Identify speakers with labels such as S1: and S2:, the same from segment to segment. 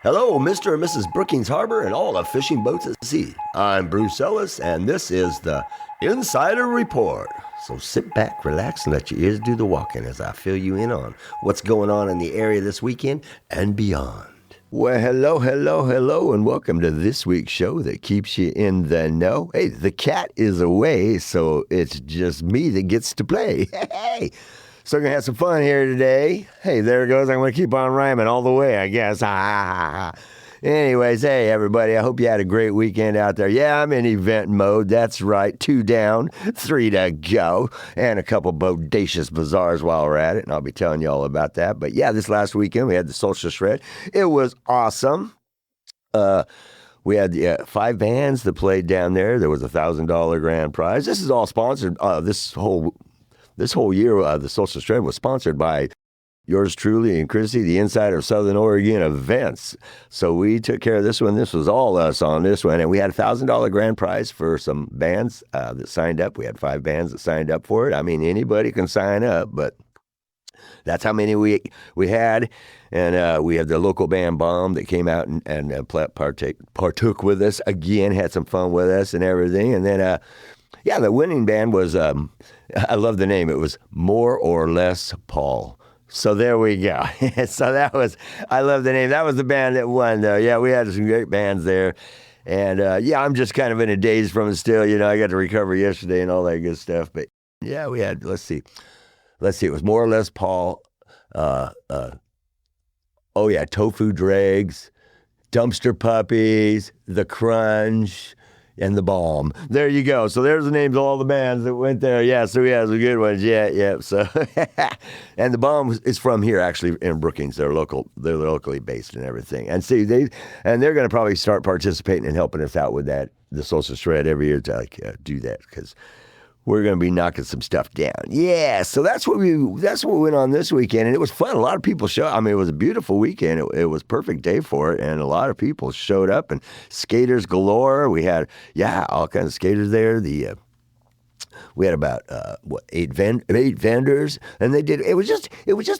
S1: Hello, Mr. and Mrs. Brookings Harbor and all the fishing boats at sea. I'm Bruce Ellis, and this is the Insider Report. So sit back, relax, and let your ears do the walking as I fill you in on what's going on in the area this weekend and beyond. Well, hello, and welcome to this week's show that keeps you in the know. Hey, the cat is away, so it's just me that gets to play. Hey! So we're going to have some fun here today. Hey, there it goes. I'm going to keep on rhyming all the way, I guess. Anyways, hey, everybody. I hope you had a great weekend out there. Yeah, I'm in event mode. That's right. 2 down, 3 to go. And a couple bodacious bazaars while we're at it. And I'll be telling you all about that. But yeah, this last weekend we had the Social Shred. It was awesome. We had 5 bands that played down there. There was a $1,000 grand prize. This is all sponsored. This whole year, the Social Shred was sponsored by yours truly and Chrissy, the Insider of Southern Oregon Events. So we took care of this one. This was all us on this one. And we had a $1,000 grand prize for some bands that signed up. We had 5 bands that signed up for it. I mean, anybody can sign up, but that's how many we had. And we had the local band Bomb that came out and partook with us again, had some fun with us and everything. And then, the winning band was, I love the name. It was More or Less Paul. So there we go. I love the name. That was the band that won, though. Yeah, we had some great bands there. And, I'm just kind of in a daze from it still. You know, I got to recover yesterday and all that good stuff. But, yeah, we had, let's see. It was More or Less Paul. Tofu Dregs, Dumpster Puppies, The Crunch, and The Bomb. There you go. So there's the names of all the bands that went there. Yeah, so we had some good ones. Yeah. So, and The Bomb is from here, actually, in Brookings. They're locally based and everything. And see, they're going to probably start participating and helping us out with that, the Social Shred every year to do that, because we're going to be knocking some stuff down. Yeah, so that's what went on this weekend, and it was fun. A lot of people showed. I mean, it was a beautiful weekend. It was a perfect day for it, and a lot of people showed up, and skaters galore. We had, all kinds of skaters there. We had about 8 vendors, and it was just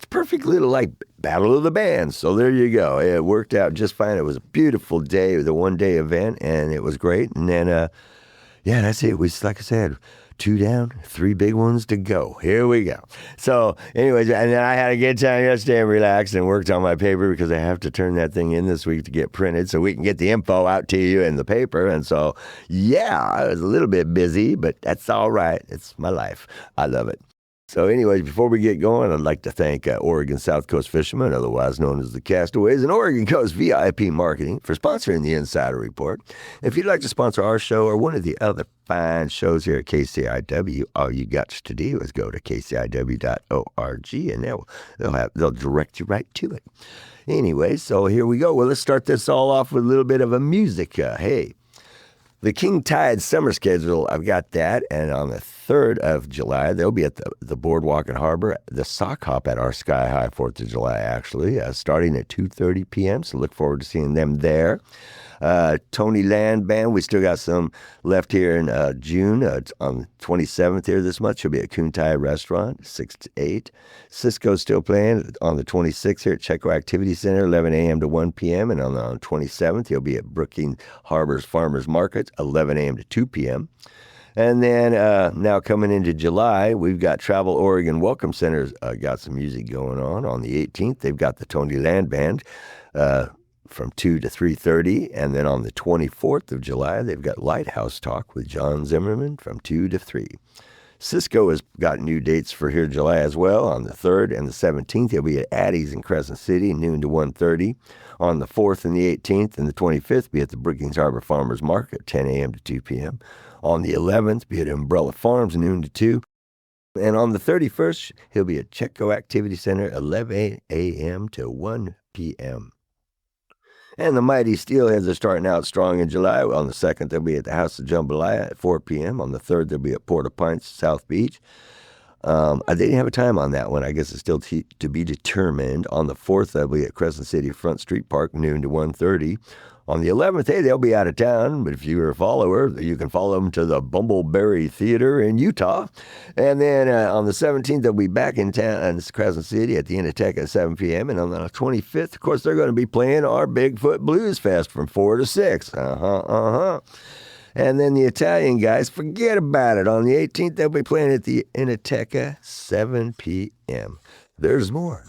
S1: a perfect little like battle of the bands. So there you go. It worked out just fine. It was a beautiful day, the 1-day event, and it was great. And then that's it. It was, like I said, 2 down, 3 big ones to go. Here we go. So anyways, and then I had a good time yesterday and relaxed and worked on my paper because I have to turn that thing in this week to get printed so we can get the info out to you in the paper. And so, I was a little bit busy, but that's all right. It's my life. I love it. So anyways, before we get going, I'd like to thank Oregon South Coast Fishermen, otherwise known as the Castaways, and Oregon Coast VIP Marketing for sponsoring the Insider Report. If you'd like to sponsor our show or one of the other fine shows here at KCIW, all you got to do is go to kciw.org, and they'll direct you right to it. Anyway, so here we go. Well, let's start this all off with a little bit of a music. The King Tide summer schedule, I've got that. And on the 3rd of July, they'll be at the Boardwalk and Harbor, the Sock Hop at our Sky High 4th of July, actually, starting at 2:30 p.m. So look forward to seeing them there. Tony Land Band, we still got some left here in June. On the 27th here this month, she'll be at Kuntai Restaurant, 6 to 8. Cisco's still playing on the 26th here at Chetco Activity Center, 11 a.m. to 1 p.m. And on the 27th, he'll be at Brookings Harbor's Farmers Market, 11 a.m. to 2 p.m. And then now coming into July, we've got Travel Oregon Welcome Center's got some music going on. On the 18th, they've got the Tony Land Band from 2 to 3:30. And then on the 24th of July, they've got Lighthouse Talk with John Zimmerman from 2 to 3. Cisco has got new dates for here in July as well. On the 3rd and the 17th, he'll be at Addie's in Crescent City, noon to 1:30. On the 4th and the 18th and the 25th, be at the Brookings Harbor Farmers Market, 10 a.m. to 2 p.m. On the 11th, be at Umbrella Farms, noon to 2. And on the 31st, he'll be at Chetco Activity Center, 11 a.m. to 1 p.m. And the Mighty Steelheads are starting out strong in July. On the 2nd, they'll be at the House of Jambalaya at 4 p.m. On the 3rd, they'll be at Port-au-Prince, South Beach. I didn't have a time on that one. I guess it's still to be determined. On the 4th, they'll be at Crescent City Front Street Park, noon to 1:30. On the 11th, hey, they'll be out of town, but if you're a follower, you can follow them to the Bumbleberry Theater in Utah. And then on the 17th, they'll be back in town in Crescent City at the Tech at 7 p.m. And on the 25th, of course, they're going to be playing our Bigfoot Blues Fest from 4 to 6. And then the Italian guys, forget about it. On the 18th, they'll be playing at the Enoteca, 7 p.m. There's more.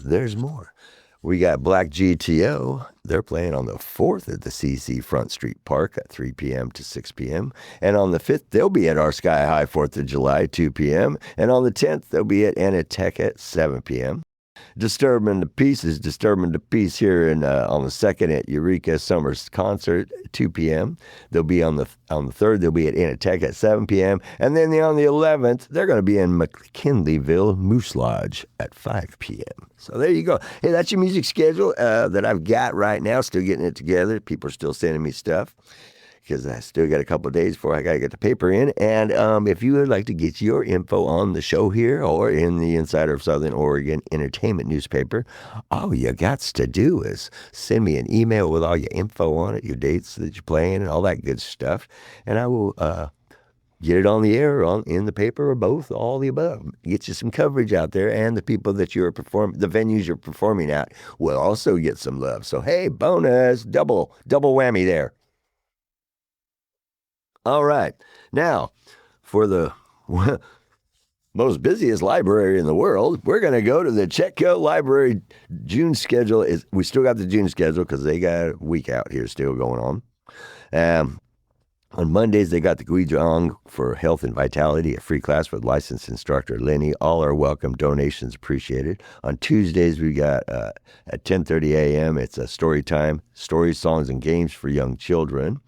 S1: We got Black GTO. They're playing on the 4th at the CC Front Street Park at 3 p.m. to 6 p.m. And on the 5th, they'll be at our Sky High 4th of July, 2 p.m. And on the 10th, they'll be at Enoteca at 7 p.m. Disturbing the Peace is Disturbing the Peace here on the 2nd at Eureka Summers Concert, 2 p.m. They'll be on the 3rd, they'll be at Enoteca at 7 p.m. And then on the 11th, they're going to be in McKinleyville Moose Lodge at 5 p.m. So there you go. Hey, that's your music schedule that I've got right now. Still getting it together. People are still sending me stuff, because I still got a couple of days before I got to get the paper in. And if you would like to get your info on the show here or in the Insider of Southern Oregon Entertainment newspaper, all you got to do is send me an email with all your info on it, your dates that you're playing and all that good stuff. And I will get it on the air, in the paper, or both, all the above. Get you some coverage out there, and the people that the venues you're performing at will also get some love. So, hey, bonus, double whammy there. All right. Now, for the most busiest library in the world, we're going to go to the Chetco Library. June schedule we still got the June schedule because they got a week out here still going on. On Mondays, they got the Guizhong for Health and Vitality, a free class with licensed instructor Lenny. All are welcome. Donations appreciated. On Tuesdays, we got at 10:30 a.m., it's a story time, stories, songs, and games for young children.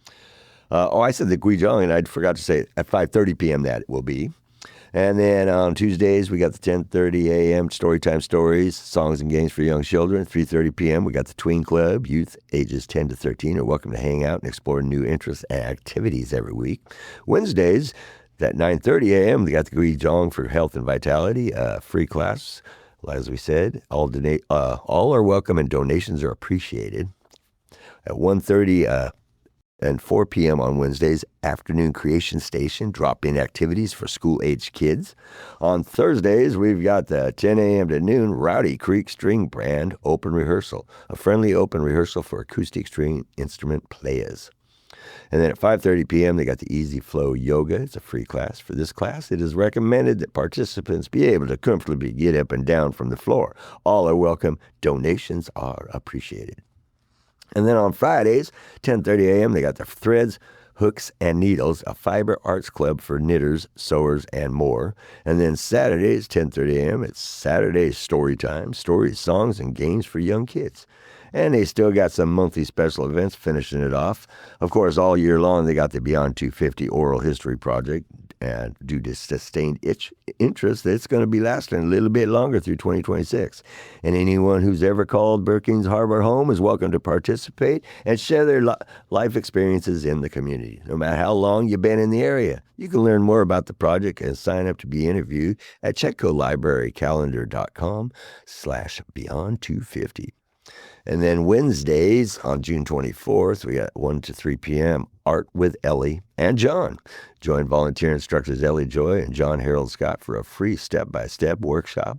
S1: I said the Guizhong, and I forgot to say at 5:30 p.m. that it will be. And then on Tuesdays, we got the 10:30 a.m. Storytime Stories, Songs and Games for Young Children. 3:30 p.m., we got the Tween Club. Youth ages 10 to 13 are welcome to hang out and explore new interests and activities every week. Wednesdays, at 9:30 a.m., we got the Guizhong for Health and Vitality, free class. As we said, all are welcome and donations are appreciated. At 1:30 and 4 p.m. on Wednesdays, afternoon creation station, drop-in activities for school-aged kids. On Thursdays, we've got the 10 a.m. to noon Rowdy Creek String Band open rehearsal, a friendly open rehearsal for acoustic string instrument players. And then at 5:30 p.m., they got the Easy Flow Yoga. It's a free class. For this class, it is recommended that participants be able to comfortably get up and down from the floor. All are welcome. Donations are appreciated. And then on Fridays, 10:30 a.m., they got the Threads, Hooks, and Needles, a fiber arts club for knitters, sewers, and more. And then Saturdays, 10:30 a.m., it's Saturday Story Time, stories, songs, and games for young kids. And they still got some monthly special events finishing it off. Of course, all year long, they got the Beyond 250 Oral History Project. And due to sustained interest, it's going to be lasting a little bit longer through 2026. And anyone who's ever called Brookings Harbor home is welcome to participate and share their life experiences in the community, no matter how long you've been in the area. You can learn more about the project and sign up to be interviewed at ChetcoLibraryCalendar.com/Beyond250. And then Wednesdays on June 24th, we got 1 to 3 p.m., Art with Ellie and John. Join volunteer instructors Ellie Joy and John Harold Scott for a free step-by-step workshop.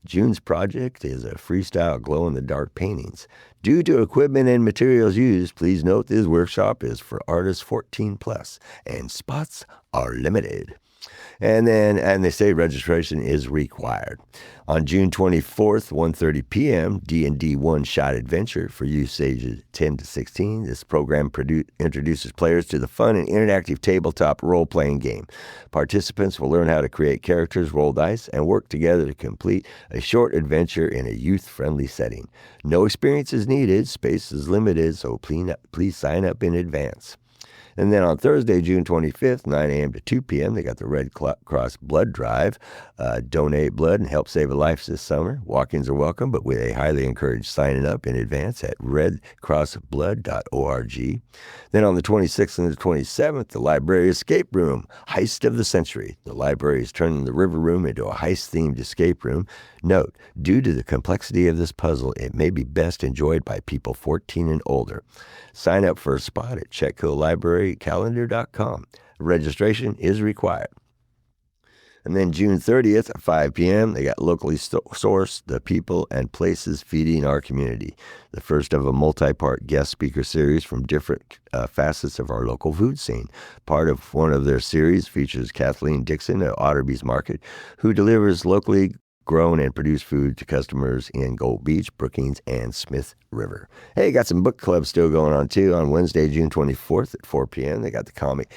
S1: June's project is a freestyle glow-in-the-dark paintings. Due to equipment and materials used, please note this workshop is for artists 14 plus, and spots are limited. And they say registration is required. On June 24th, 1:30 p.m., D&D One-Shot Adventure for youth ages 10 to 16. This program introduces players to the fun and interactive tabletop role-playing game. Participants will learn how to create characters, roll dice, and work together to complete a short adventure in a youth-friendly setting. No experience is needed. Space is limited, so please sign up in advance. And then on Thursday, June 25th, 9 a.m. to 2 p.m., they got the Red Cross Blood Drive. Donate blood and help save a life this summer. Walk-ins are welcome, but they highly encourage signing up in advance at redcrossblood.org. Then on the 26th and the 27th, the Library Escape Room, Heist of the Century. The library is turning the River Room into a heist-themed escape room. Note, due to the complexity of this puzzle, it may be best enjoyed by people 14 and older. Sign up for a spot at ChetcoLibraryCalendar.com. Registration is required. And then June 30th at 5 p.m., they got locally sourced the people and places feeding our community. The first of a multi-part guest speaker series from different facets of our local food scene. Part of one of their series features Kathleen Dixon at Otterbee's Market, who delivers locally grown and produced food to customers in Gold Beach, Brookings, and Smith River. Hey, got some book clubs still going on, too. On Wednesday, June 24th at 4 p.m., they got the Comic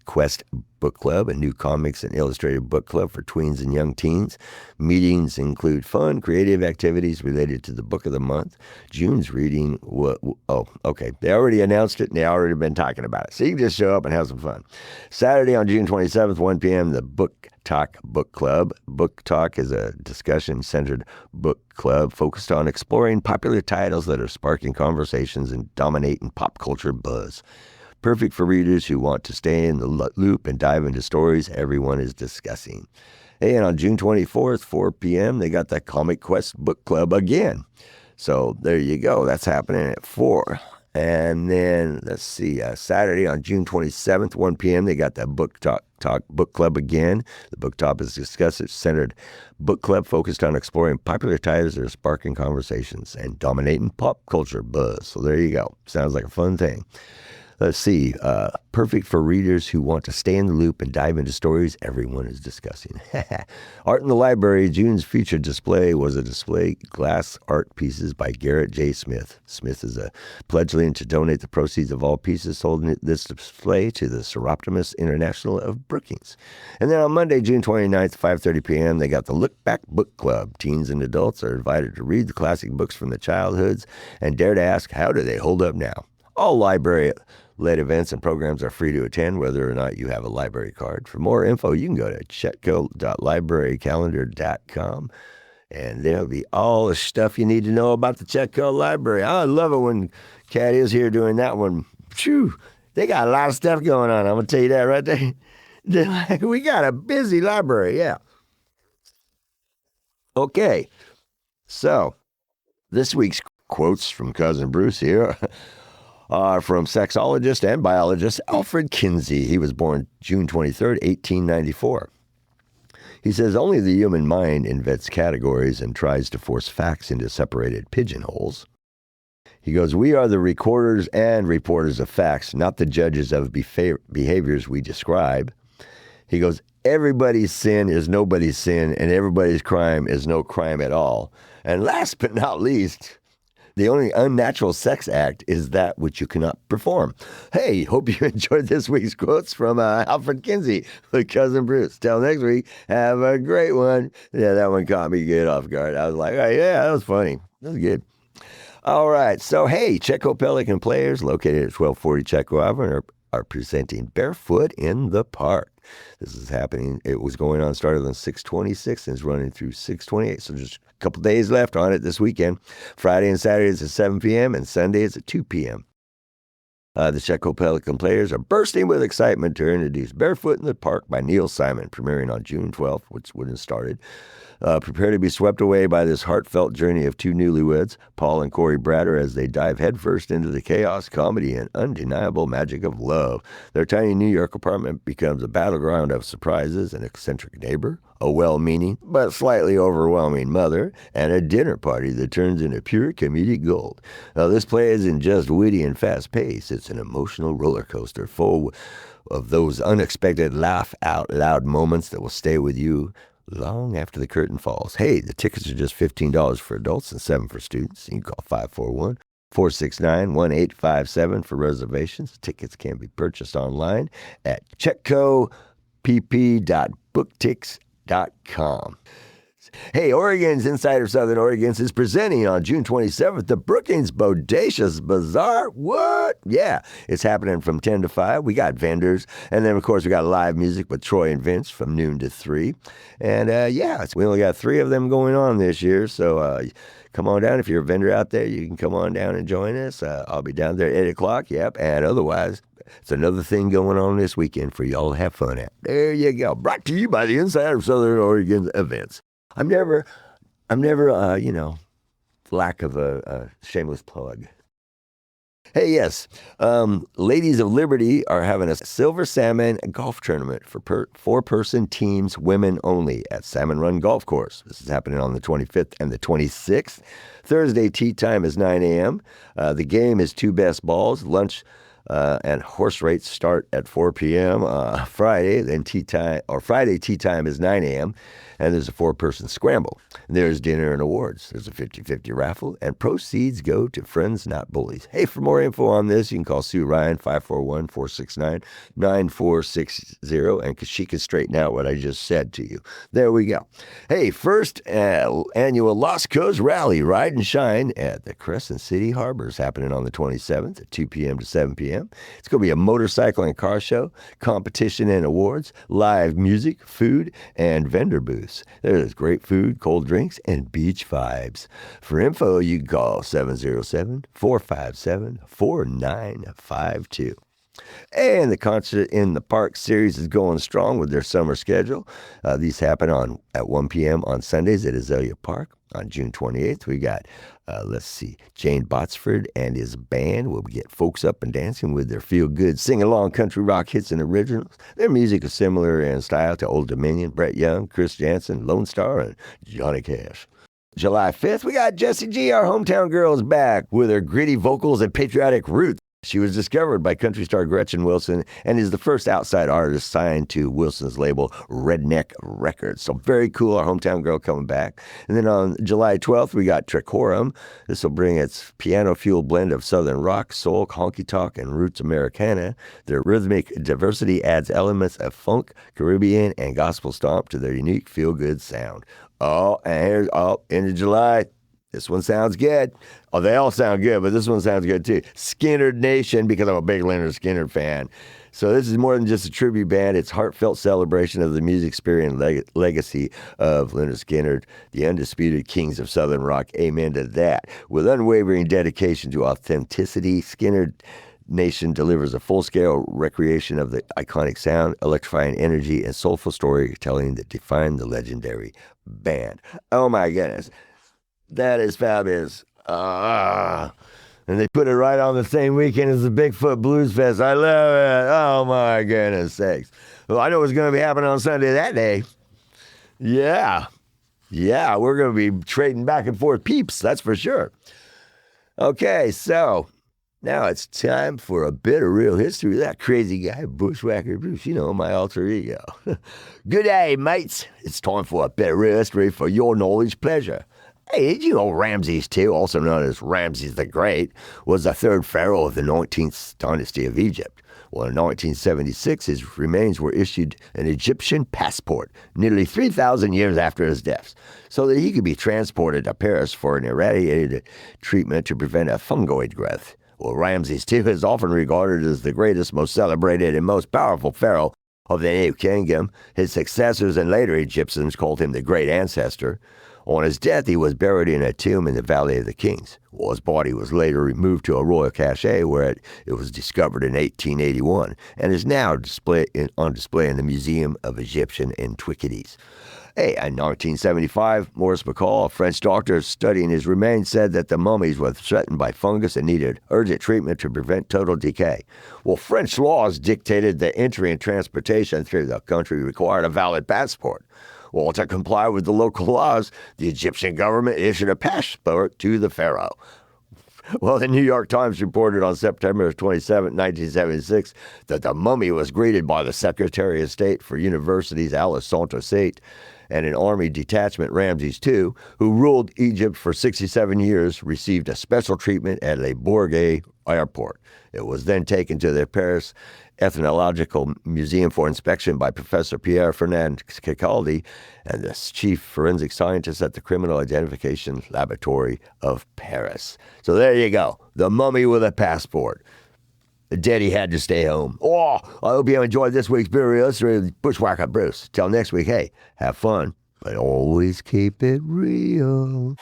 S1: Quest Book Club, a new comics and illustrated book club for tweens and young teens. Meetings include fun, creative activities related to the book of the month. June's reading, they already announced it and they already been talking about it. So you can just show up and have some fun. Saturday on June 27th, 1 p.m., the Book Talk Book Club. Book Talk is a discussion-centered book club focused on exploring popular titles that are sparking conversations and dominating pop culture buzz. Perfect for readers who want to stay in the loop and dive into stories everyone is discussing. Hey, and on June 24th, 4 p.m., they got the Comic Quest Book Club again. So there you go. That's happening at 4. And then, let's see, Saturday on June 27th, 1 p.m., they got the Book Talk Book Club again. The Book Talk is discussion-centered book club focused on exploring popular titles that are sparking conversations and dominating pop culture buzz. So there you go. Sounds like a fun thing. Let's see, perfect for readers who want to stay in the loop and dive into stories everyone is discussing. Art in the Library, June's featured display was a display glass art pieces by Garrett J. Smith. Smith is a pledging to donate the proceeds of all pieces sold in this display to the Seroptimus International of Brookings. And then on Monday, June 29th, 5:30 p.m., they got the Look Back Book Club. Teens and adults are invited to read the classic books from their childhoods and dare to ask, how do they hold up now? All library-led events and programs are free to attend, whether or not you have a library card. For more info, you can go to chetco.librarycalendar.com, and there'll be all the stuff you need to know about the Chetco Library. I love it when Kat is here doing that one. Phew, they got a lot of stuff going on. I'm going to tell you that right there. We got a busy library, yeah. Okay, so this week's quotes from Cousin Bruce here are from sexologist and biologist Alfred Kinsey. He was born June 23rd, 1894. He says, only the human mind invents categories and tries to force facts into separated pigeonholes. He goes, we are the recorders and reporters of facts, not the judges of behaviors we describe. He goes, everybody's sin is nobody's sin, and everybody's crime is no crime at all. And last but not least, the only unnatural sex act is that which you cannot perform. Hey, hope you enjoyed this week's quotes from Alfred Kinsey with Cousin Bruce. Till next week, have a great one. Yeah, that one caught me good off guard. I was like, oh, yeah, that was funny. That was good. All right. So, hey, Chetco Pelican Players located at 1240 Chetco Avenue are presenting Barefoot in the Park. This is happening. It was going on, started on 6/26 and is running through 6/28. So just a couple days left on it this weekend. Friday and Saturday is at 7 p.m. and Sunday is at 2 p.m. The Chetco Pelican Players are bursting with excitement to introduce Barefoot in the Park by Neil Simon, premiering on June 12th, which wouldn't have started. Prepare to be swept away by this heartfelt journey of two newlyweds, Paul and Corey Bratter, as they dive headfirst into the chaos, comedy, and undeniable magic of love. Their tiny New York apartment becomes a battleground of surprises, an eccentric neighbor, a well-meaning but slightly overwhelming mother, and a dinner party that turns into pure comedic gold. Now, this play isn't just witty and fast-paced. It's an emotional roller coaster full of those unexpected laugh-out-loud moments that will stay with you long after the curtain falls. Hey, the tickets are just $15 for adults and $7 for students. You can call 541-469-1857 for reservations. Tickets can be purchased online at chetcopp.booktix.com. Hey, Oregon's Inside of Southern Oregon's is presenting on June 27th the Brookings Bodacious Bazaar. What? Yeah, it's happening from 10 to 5. We got vendors. And then, of course, we got live music with Troy and Vince from noon to 3. And, we only got 3 of them going on this year. So come on down. If you're a vendor out there, you can come on down and join us. I'll be down there at 8 o'clock. Yep. And otherwise, it's another thing going on this weekend for y'all to have fun at. There you go. Brought to you by the Inside of Southern Oregon events. I'm never, lack of a shameless plug. Hey, yes, Ladies of Liberty are having a Silver Salmon golf tournament for 4-person teams, women only, at Salmon Run Golf Course. This is happening on the 25th and the 26th. Thursday tee time is 9 a.m. The game is 2 best balls. Lunch and horse rates start at 4 p.m. Friday. Friday tee time is 9 a.m. And there's a 4-person scramble. And there's dinner and awards. There's a 50-50 raffle, and proceeds go to Friends Not Bullies. Hey, for more info on this, you can call Sue Ryan, 541-469-9460, and she can straighten out what I just said to you. There we go. Hey, first annual Lost Coast Rally Ride and Shine at the Crescent City Harbor is happening on the 27th at 2 p.m. to 7 p.m. It's going to be a motorcycle and car show, competition and awards, live music, food, and vendor booths. There's great food, cold drinks, and beach vibes. For info, you can call 707-457-4952. And the Concert in the Park series is going strong with their summer schedule. These happen at 1 p.m. on Sundays at Azalea Park. On June 28th, we got, Jane Botsford and his band will get folks up and dancing with their feel-good, sing-along country rock hits and originals. Their music is similar in style to Old Dominion, Brett Young, Chris Jansen, Lone Star, and Johnny Cash. July 5th, we got Jessie G, our hometown girl, is back with her gritty vocals and patriotic roots. She was discovered by country star Gretchen Wilson and is the first outside artist signed to Wilson's label Redneck Records. So very cool, our hometown girl coming back. And then on July 12th, we got Tricorum. This will bring its piano-fueled blend of southern rock, soul, honky-tonk, and roots Americana. Their rhythmic diversity adds elements of funk, Caribbean, and gospel stomp to their unique feel-good sound. End of July. This one sounds good. Oh, they all sound good, but this one sounds good too. Skynyrd Nation, because I'm a big Lynyrd Skynyrd fan. So this is more than just a tribute band. It's heartfelt celebration of the music spirit and legacy of Lynyrd Skynyrd, the undisputed kings of Southern rock. Amen to that. With unwavering dedication to authenticity, Skynyrd Nation delivers a full-scale recreation of the iconic sound, electrifying energy, and soulful storytelling that define the legendary band. Oh my goodness. That is fabulous. And they put it right on the same weekend as the Bigfoot Blues Fest. I love it. Oh, my goodness sakes. Well, I know what's going to be happening on Sunday that day. Yeah, we're going to be trading back and forth peeps, that's for sure. Okay, so now it's time for a bit of real history with that crazy guy, Bushwhacker Bruce, my alter ego. Good day, mates. It's time for a bit of real history for your knowledge pleasure. Hey, did you know Ramses II, also known as Ramses the Great, was the 3rd pharaoh of the 19th dynasty of Egypt? Well, in 1976, his remains were issued an Egyptian passport nearly 3,000 years after his death, so that he could be transported to Paris for an irradiated treatment to prevent a fungoid growth. Well, Ramses II is often regarded as the greatest, most celebrated, and most powerful pharaoh of the New Kingdom. His successors and later Egyptians called him the Great Ancestor. On his death, he was buried in a tomb in the Valley of the Kings. Well, his body was later removed to a royal cache where it was discovered in 1881 and is now on display in the Museum of Egyptian Antiquities. Hey, in 1975, Maurice McCall, a French doctor studying his remains, said that the mummies were threatened by fungus and needed urgent treatment to prevent total decay. Well, French laws dictated that entry and transportation through the country required a valid passport. Well, to comply with the local laws, the Egyptian government issued a passport to the pharaoh. Well, the New York Times reported on September 27, 1976, that the mummy was greeted by the Secretary of State for Universities, Alice Sante, and an army detachment, Ramses II, who ruled Egypt for 67 years, received a special treatment at Le Bourget airport. It was then taken to the Paris Ethnological Museum for inspection by Professor Pierre Fernand Cicaldi and the chief forensic scientist at the Criminal Identification Laboratory of Paris. So there you go, the mummy with a passport. Daddy had to stay home. Oh, I hope you enjoyed this week's Beer Illustrated Bushwhacker Bruce. Till next week, hey, have fun, but always keep it real.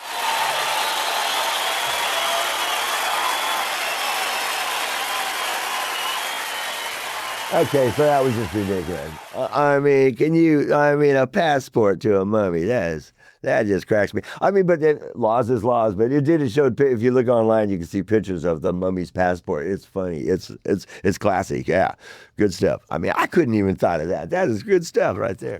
S1: Okay, so that was just ridiculous. A passport to a mummy, that just cracks me. But laws is laws, but it did show, if you look online, you can see pictures of the mummy's passport. It's funny. It's classic, yeah. Good stuff. I couldn't even thought of that. That is good stuff right there.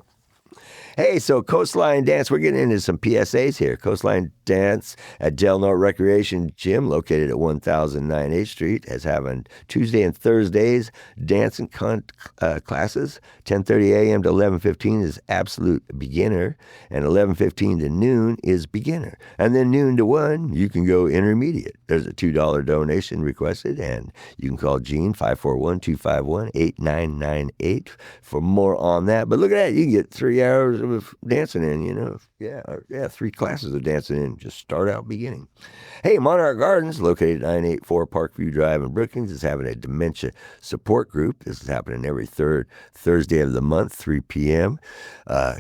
S1: Hey, so Coastline Dance, we're getting into some PSAs here. Coastline Dance at Del Norte Recreation Gym, located at 1009 8th Street, is having Tuesday and Thursdays dancing classes. 10:30 a.m. to 11:15 is absolute beginner, and 11:15 to noon is beginner. And then noon to 1, you can go intermediate. There's a $2 donation requested, and you can call Gene, 541-251-8998 for more on that. But look at that, you can get 3 hours of dancing in, Yeah, 3 classes of dancing in. Just start out beginning. Hey, Monarch Gardens, located at 984 Parkview Drive in Brookings, is having a dementia support group. This is happening every third Thursday of the month, 3 p.m.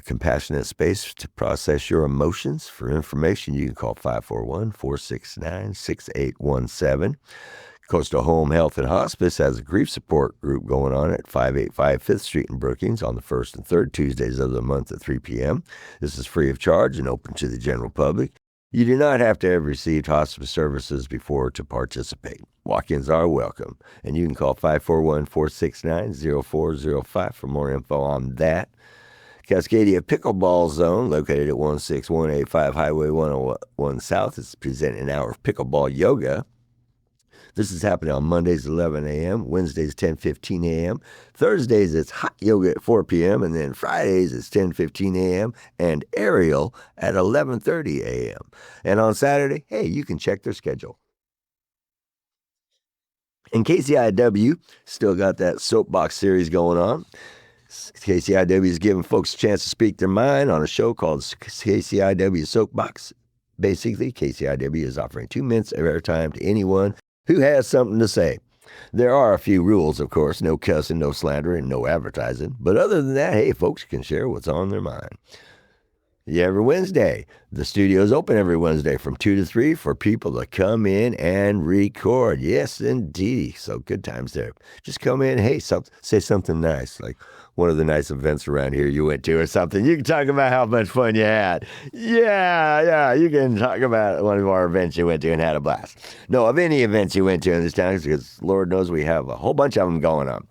S1: Compassionate space to process your emotions. For information, you can call 541-469-6817. Coastal Home Health and Hospice has a grief support group going on at 585 5th Street in Brookings on the first and third Tuesdays of the month at 3 p.m. This is free of charge and open to the general public. You do not have to have received hospice services before to participate. Walk-ins are welcome, and you can call 541-469-0405 for more info on that. Cascadia Pickleball Zone, located at 16185 Highway 101 South, is presenting an hour of pickleball yoga. This is happening on Mondays, 11 a.m., Wednesdays, 10:15 a.m., Thursdays, it's hot yoga at 4 p.m., and then Fridays, it's 10:15 a.m., and aerial at 11:30 a.m. And on Saturday, hey, you can check their schedule. And KCIW still got that soapbox series going on. KCIW is giving folks a chance to speak their mind on a show called KCIW Soapbox. Basically, KCIW is offering 2 minutes of airtime to anyone who has something to say. There are a few rules, of course, no cussing, no slander, and no advertising. But other than that, hey, folks can share what's on their mind. Yeah, every Wednesday. The studio's open every Wednesday from 2 to 3 for people to come in and record. Yes, indeed. So good times there. Just come in, hey, say something nice, like one of the nice events around here you went to or something. You can talk about how much fun you had. Yeah, you can talk about one of our events you went to and had a blast. No, of any events you went to in this town, because Lord knows we have a whole bunch of them going on.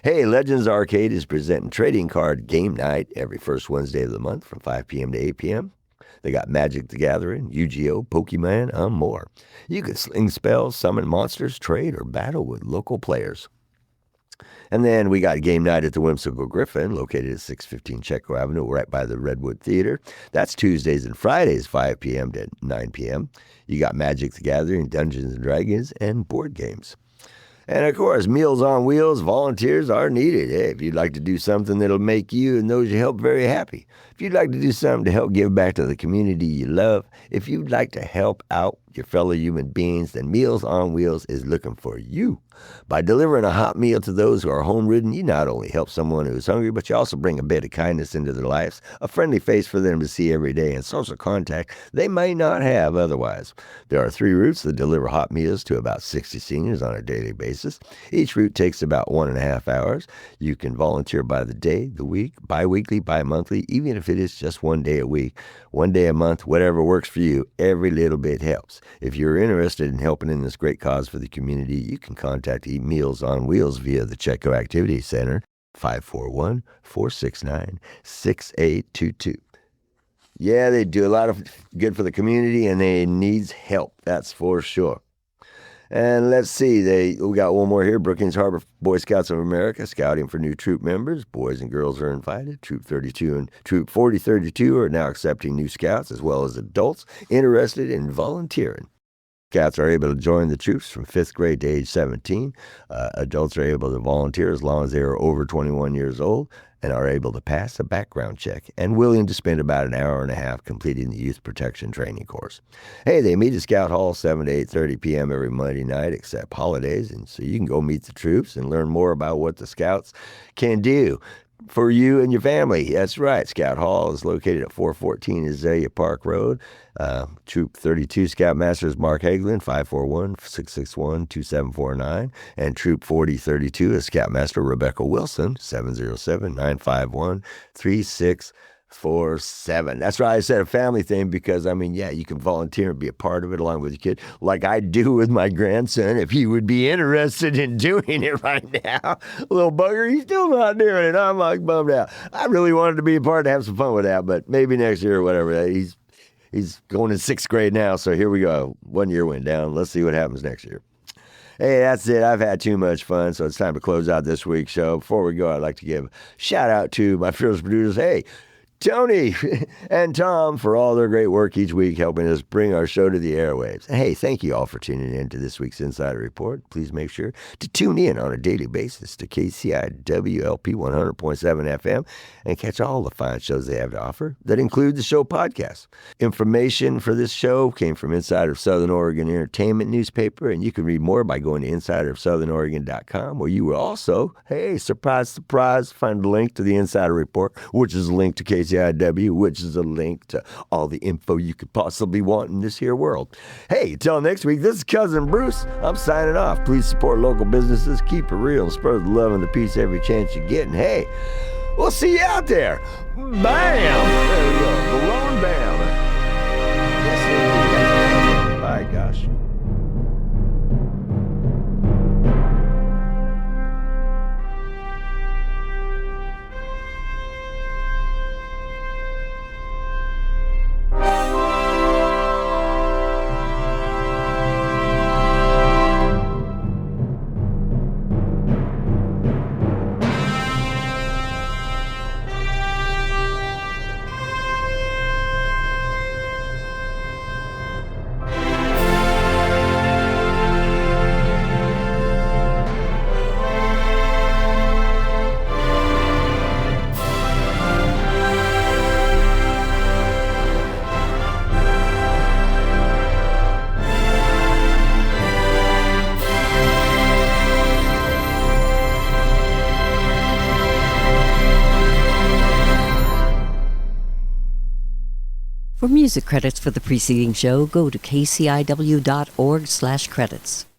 S1: Hey, Legends Arcade is presenting trading card game night every first Wednesday of the month from 5 p.m. to 8 p.m. They got Magic the Gathering, Yu-Gi-Oh!, Pokemon, and more. You can sling spells, summon monsters, trade, or battle with local players. And then we got game night at the Whimsical Griffin, located at 615 Chetco Avenue, right by the Redwood Theater. That's Tuesdays and Fridays, 5 p.m. to 9 p.m. You got Magic the Gathering, Dungeons and Dragons, and board games. And of course, Meals on Wheels, volunteers are needed. Hey, if you'd like to do something that'll make you and those you help very happy. If you'd like to do something to help give back to the community you love. If you'd like to help out your fellow human beings, then Meals on Wheels is looking for you. By delivering a hot meal to those who are home-ridden, you not only help someone who is hungry, but you also bring a bit of kindness into their lives, a friendly face for them to see every day, and social contact they may not have otherwise. There are 3 routes that deliver hot meals to about 60 seniors on a daily basis. Each route takes about 1.5 hours. You can volunteer by the day, the week, bi-weekly, bi-monthly, even if it is just 1 day a week, 1 day a month, whatever works for you. Every little bit helps. If you're interested in helping in this great cause for the community, you can contact Eat Meals on Wheels via the Chetco Activity Center, 541-469-6822. Yeah, they do a lot of good for the community, and they needs help, that's for sure. And let's see, we got one more here. Brookings Harbor Boy Scouts of America scouting for new troop members. Boys and girls are invited. Troop 32 and Troop 4032 are now accepting new scouts, as well as adults interested in volunteering. Scouts are able to join the troops from 5th grade to age 17. Adults are able to volunteer as long as they are over 21 years old and are able to pass a background check and willing to spend about an hour and a half completing the youth protection training course. Hey, they meet at Scout Hall 7 to 8:30 p.m. every Monday night except holidays, and so you can go meet the troops and learn more about what the Scouts can do for you and your family. That's right. Scout Hall is located at 414 Azalea Park Road. Troop 32 Scoutmaster is Mark Hagelin, 541-661-2749. And Troop 4032 is Scoutmaster Rebecca Wilson, 707-951-3647. That's right. I said a family thing because, you can volunteer and be a part of it along with your kid, like I do with my grandson, if he would be interested in doing it right now. Little bugger, he's still not doing it. I'm like bummed out. I really wanted to be a part to have some fun with that, but maybe next year or whatever. He's going in 6th grade now, so here we go. 1 year went down. Let's see what happens next year. Hey, that's it. I've had too much fun, so it's time to close out this week's show. Before we go, I'd like to give a shout out to my fearless producers. Hey, Tony and Tom for all their great work each week helping us bring our show to the airwaves. And hey, thank you all for tuning in to this week's Insider Report. Please make sure to tune in on a daily basis to KCIWLP 100.7 FM and catch all the fine shows they have to offer that include the show podcast. Information for this show came from Insider of Southern Oregon Entertainment newspaper, and you can read more by going to insiderofsouthernoregon.com, where you will also, hey, surprise, surprise, find a link to the Insider Report, which is a link to KCIW, which is a link to all the info you could possibly want in this here world. Hey, till next week, this is Cousin Bruce. I'm signing off. Please support local businesses, keep it real, and spread the love and the peace every chance you get. And hey, we'll see you out there. Bam! There we go. The lone bam. Yes, indeed. My gosh.
S2: For music credits for the preceding show, go to kciw.org/credits.